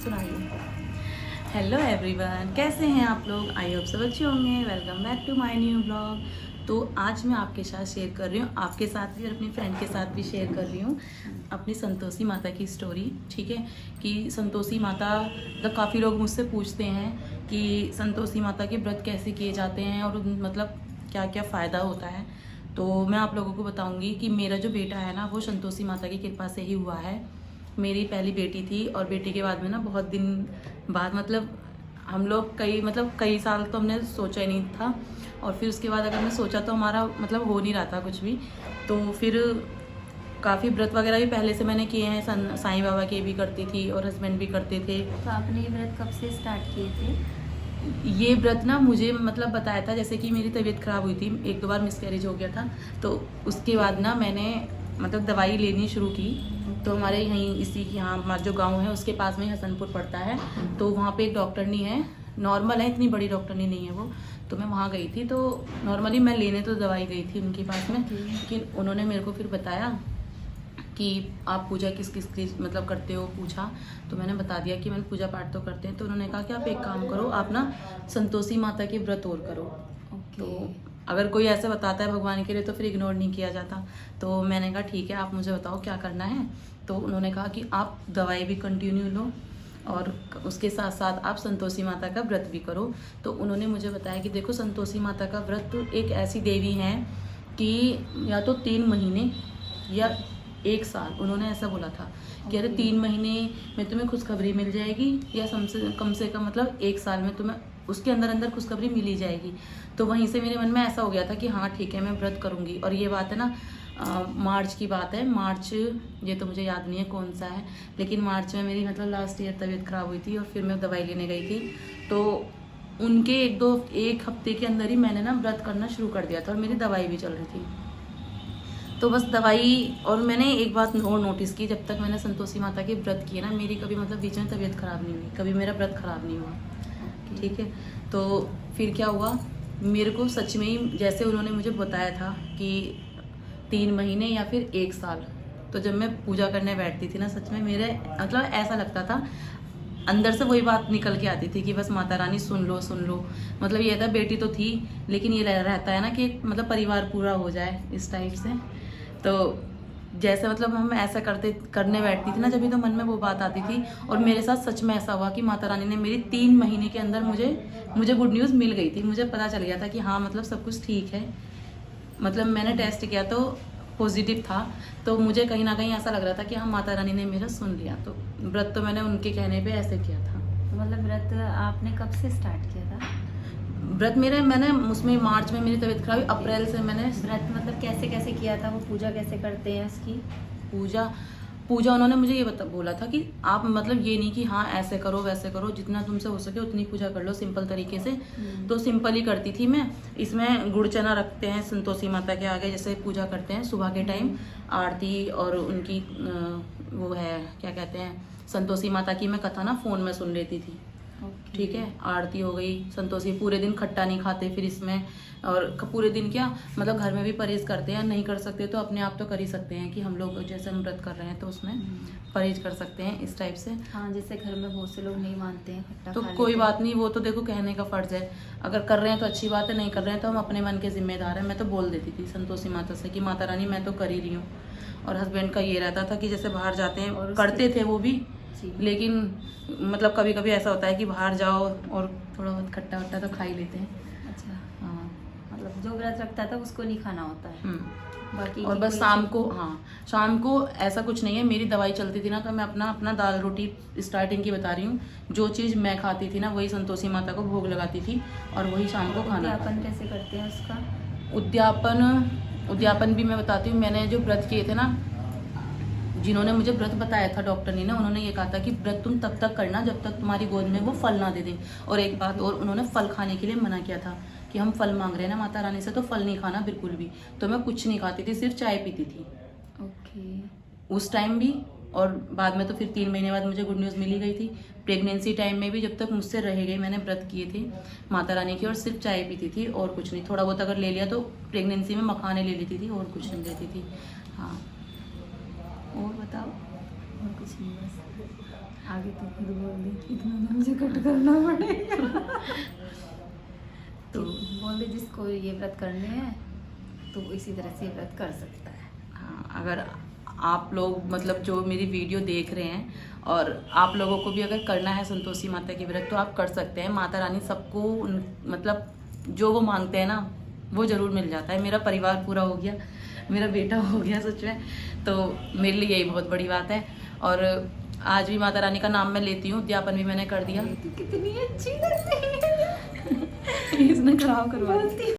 सुनाइए। Hello everyone, कैसे हैं आप लोग? आई होप सब अच्छे होंगे। Welcome back to my new blog. तो आज मैं आपके साथ शेयर कर रही हूँ, आपके साथ भी और अपनी फ्रेंड के साथ भी शेयर कर रही हूँ अपनी संतोषी माता की स्टोरी। ठीक है कि संतोषी माता मतलब काफ़ी लोग मुझसे पूछते हैं कि संतोषी माता के व्रत कैसे किए जाते हैं और मतलब क्या क्या फ़ायदा होता है। तो मैं आप लोगों को बताऊँगी कि मेरा जो बेटा है ना, वो संतोषी माता की कृपा से ही हुआ है। मेरी पहली बेटी थी और बेटी के बाद में ना बहुत दिन बाद मतलब हम लोग कई साल तो हमने सोचा ही नहीं था। और फिर उसके बाद अगर मैं सोचा तो हमारा मतलब हो नहीं रहा था कुछ भी। तो फिर काफ़ी व्रत वगैरह भी पहले से मैंने किए हैं, साईं बाबा के भी करती थी और हस्बैंड भी करते थे। तो आपने ये व्रत कब से स्टार्ट किए थे? ये व्रत ना मुझे मतलब बताया था, जैसे कि मेरी तबीयत ख़राब हुई थी, एक दो बार मिसकैरेज हो गया था। तो उसके बाद ना मैंने मतलब दवाई लेनी शुरू की। तो हमारे यहीं इसी यहाँ हमारा जो गांव है उसके पास में ही हसनपुर पड़ता है। तो वहाँ पे एक डॉक्टरनी है, नॉर्मल है, इतनी बड़ी डॉक्टरनी नहीं है वो। तो मैं वहाँ गई थी। तो नॉर्मली मैं लेने तो दवाई गई थी उनके पास में, लेकिन उन्होंने मेरे को फिर बताया कि आप पूजा किस किस की मतलब करते हो, पूछा। तो मैंने बता दिया कि मैंने पूजा पाठ तो करते हैं। तो उन्होंने कहा कि आप एक काम करो, आप ना संतोषी माता के व्रत और करो। तो अगर कोई ऐसे बताता है भगवान के लिए तो फिर इग्नोर नहीं किया जाता। तो मैंने कहा ठीक है, आप मुझे बताओ क्या करना है। तो उन्होंने कहा कि आप दवाई भी कंटिन्यू लो और उसके साथ साथ आप संतोषी माता का व्रत भी करो। तो उन्होंने मुझे बताया कि देखो, संतोषी माता का व्रत एक ऐसी देवी हैं कि या तो 3 महीने या 1 साल, उन्होंने ऐसा बोला था कि अरे 3 महीने में तुम्हें खुशखबरी मिल जाएगी या कम से कम मतलब 1 साल में तुम्हें उसके अंदर अंदर खुशखबरी मिल ही जाएगी। तो वहीं से मेरे मन में ऐसा हो गया था कि हाँ ठीक है, मैं व्रत करूँगी। और ये बात है ना, मार्च की बात है। मार्च, ये तो मुझे याद नहीं है कौन सा है, लेकिन मार्च में मेरी मतलब लास्ट ईयर तबीयत ख़राब हुई थी और फिर मैं दवाई लेने गई थी। तो उनके एक हफ्ते के अंदर ही मैंने ना व्रत करना शुरू कर दिया था और मेरी दवाई भी चल रही थी। तो बस दवाई, और मैंने एक बात और नोटिस की, जब तक मैंने संतोषी माता के व्रत किए ना, मेरी कभी मतलब बीच में तबीयत ख़राब नहीं हुई, कभी मेरा व्रत ख़राब नहीं हुआ। ठीक है। तो फिर क्या हुआ, मेरे को सच में ही जैसे उन्होंने मुझे बताया था कि 3 महीने या फिर 1 साल, तो जब मैं पूजा करने बैठती थी ना, सच में मेरे मतलब ऐसा लगता था, अंदर से वही बात निकल के आती थी कि बस माता रानी सुन लो सुन लो। मतलब ये था, बेटी तो थी लेकिन ये रहता है ना कि मतलब परिवार पूरा हो जाए, इस टाइप से। तो जैसे मतलब हम ऐसा करने बैठती थी ना, जब भी तो मन में वो बात आती थी। और मेरे साथ सच में ऐसा हुआ कि माता रानी ने मेरी 3 महीने के अंदर मुझे गुड न्यूज़ मिल गई थी। मुझे पता चल गया था कि हाँ मतलब सब कुछ ठीक है। मतलब मैंने टेस्ट किया तो पॉजिटिव था। तो मुझे कहीं ना कहीं ऐसा लग रहा था कि हाँ माता रानी ने मेरा सुन लिया। तो व्रत तो मैंने उनके कहने पे ऐसे किया था। मतलब व्रत आपने कब से स्टार्ट किया था? व्रत मैंने उसमें मार्च में मेरी तबीयत खराब हुई, अप्रैल से मैंने व्रत मतलब कैसे कैसे किया था? वो पूजा कैसे करते हैं उसकी? पूजा पूजा उन्होंने मुझे ये बोला था कि आप मतलब ये नहीं कि हाँ ऐसे करो वैसे करो, जितना तुमसे हो सके उतनी पूजा कर लो सिंपल तरीके से। तो सिंपल ही करती थी मैं। इसमें गुड़ चना रखते हैं संतोषी माता के आगे, जैसे पूजा करते हैं सुबह के टाइम आरती, और उनकी वो है क्या कहते हैं, संतोषी माता की मैं कथा ना फ़ोन में सुन लेती थी। ठीक है, आरती हो गई संतोषी। पूरे दिन खट्टा नहीं खाते फिर इसमें, और पूरे दिन क्या मतलब घर में भी परहेज करते हैं, नहीं कर सकते तो अपने आप तो कर ही सकते हैं कि हम लोग जैसे हम व्रत कर रहे हैं तो उसमें परहेज कर सकते हैं, इस टाइप से। हाँ, जैसे घर में बहुत से लोग नहीं मानते हैं, खट्टा तो खा कोई लेते बात नहीं, वो तो देखो कहने का फ़र्ज़ है। अगर कर रहे हैं तो अच्छी बात है, नहीं कर रहे हैं तो हम अपने मन के जिम्मेदार हैं। मैं तो बोल देती थी संतोषी माता से कि माता रानी मैं तो कर ही रही हूँ। और हस्बैंड का ये रहता था कि जैसे बाहर जाते हैं, और करते थे वो भी, जी। लेकिन मतलब कभी कभी ऐसा होता है कि बाहर जाओ और थोड़ा बहुत खट्टा वट्टा तो खा ही लेते हैं। अच्छा, हाँ। मतलब जो व्रत रखता था उसको नहीं खाना होता है। बाकी और की बस कोई शाम को, हाँ शाम को ऐसा कुछ नहीं है। मेरी दवाई चलती थी ना, तो मैं अपना दाल रोटी स्टार्टिंग की बता रही हूँ, जो चीज़ मैं खाती थी ना वही संतोषी माता को भोग लगाती थी और वही शाम को खाना। उद्यापन कैसे करते हैं उसका? उद्यापन भी मैं बताती हूँ। मैंने जो व्रत किए थे ना, जिन्होंने मुझे व्रत बताया था डॉक्टर ने ना, उन्होंने ये कहा था कि व्रत तुम तब तक करना जब तक तुम्हारी गोद में वो फल ना दे दें। और एक बात और, उन्होंने फल खाने के लिए मना किया था कि हम फल मांग रहे हैं ना माता रानी से, तो फल नहीं खाना बिल्कुल भी। तो मैं कुछ नहीं खाती थी, सिर्फ चाय पीती थी ओके। उस टाइम भी। और बाद में तो फिर 3 महीने बाद मुझे गुड न्यूज़ मिली गई थी। प्रेगनेंसी टाइम में भी जब तक मुझसे रह गई, मैंने व्रत किए थे माता रानी के और सिर्फ चाय पीती थी और कुछ नहीं। थोड़ा बहुत अगर ले लिया तो प्रेगनेंसी में मखाने ले लेती थी और कुछ नहीं लेती थी। हाँ, और बताओ। और कुछ नहीं बस। आगे तो खुद बोल दी इतना ना मुझे कट करना पड़ेगा। तो बोल दे जिसको ये व्रत करने हैं तो वो इसी तरह से ये व्रत कर सकता है। हाँ, अगर आप लोग मतलब जो मेरी वीडियो देख रहे हैं और आप लोगों को भी अगर करना है संतोषी माता की व्रत तो आप कर सकते हैं। माता रानी सबको मतलब जो वो मांगते हैं ना वो ज़रूर मिल जाता है। मेरा परिवार पूरा हो गया, मेरा बेटा हो गया सच में, तो मेरे लिए यही बहुत बड़ी बात है। और आज भी माता रानी का नाम मैं लेती हूँ, उद्यापन भी मैंने कर दिया। कितनी अच्छी लग रही है। इसने खराब करवा दी।